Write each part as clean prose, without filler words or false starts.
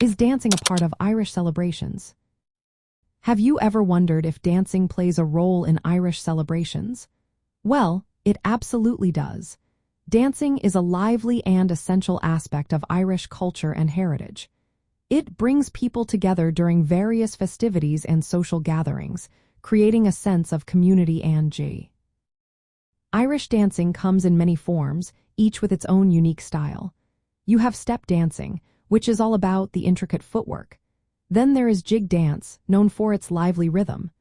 Is dancing a part of Irish celebrations? Have you ever wondered if dancing plays a role in Irish celebrations? Well, it absolutely does. Dancing is a lively and essential aspect of Irish culture and heritage. It brings people together during various festivities and social gatherings, creating a sense of community and joy. Irish dancing comes in many forms, each with its own unique style. You have step dancing, which is all about the intricate footwork. Then there is jig dance, known for its lively rhythm.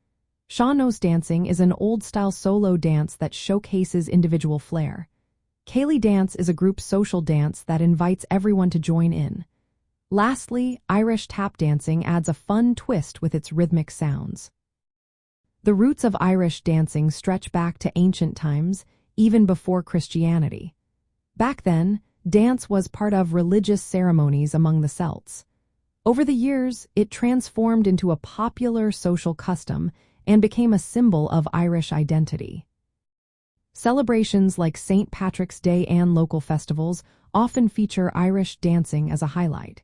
Sean-nós dancing is an old-style solo dance that showcases individual flair. Céilí dance is a group social dance that invites everyone to join in. Lastly, Irish tap dancing adds a fun twist with its rhythmic sounds. The roots of Irish dancing stretch back to ancient times, even before Christianity. Back then, dance was part of religious ceremonies among the Celts. Over the years, it transformed into a popular social custom and became a symbol of Irish identity. Celebrations like St. Patrick's Day and local festivals often feature Irish dancing as a highlight.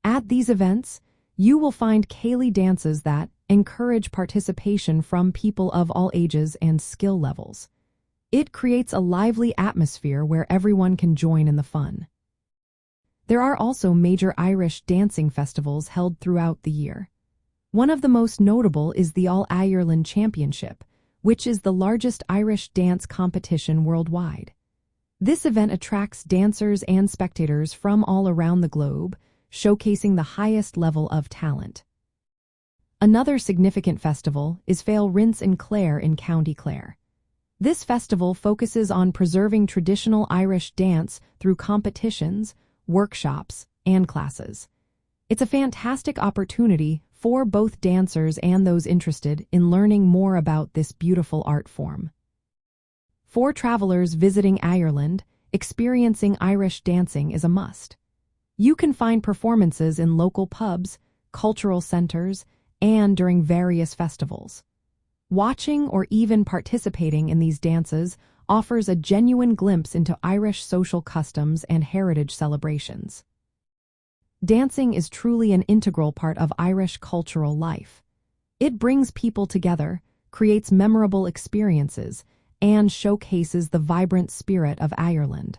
At these events, you will find Céilí dances that encourage participation from people of all ages and skill levels. It creates a lively atmosphere where everyone can join in the fun. There are also major Irish dancing festivals held throughout the year. One of the most notable is the All-Ireland Championship, which is the largest Irish dance competition worldwide. This event attracts dancers and spectators from all around the globe, showcasing the highest level of talent. Another significant festival is Fáil Rinse in Clare in County Clare. This festival focuses on preserving traditional Irish dance through competitions, workshops, and classes. It's a fantastic opportunity for both dancers and those interested in learning more about this beautiful art form. For travelers visiting Ireland, experiencing Irish dancing is a must. You can find performances in local pubs, cultural centers, and during various festivals. Watching or even participating in these dances offers a genuine glimpse into Irish social customs and heritage celebrations. Dancing is truly an integral part of Irish cultural life. It brings people together, creates memorable experiences, and showcases the vibrant spirit of Ireland.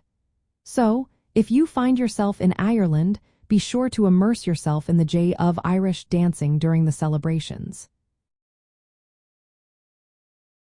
So, if you find yourself in Ireland, be sure to immerse yourself in the joy of Irish dancing during the celebrations.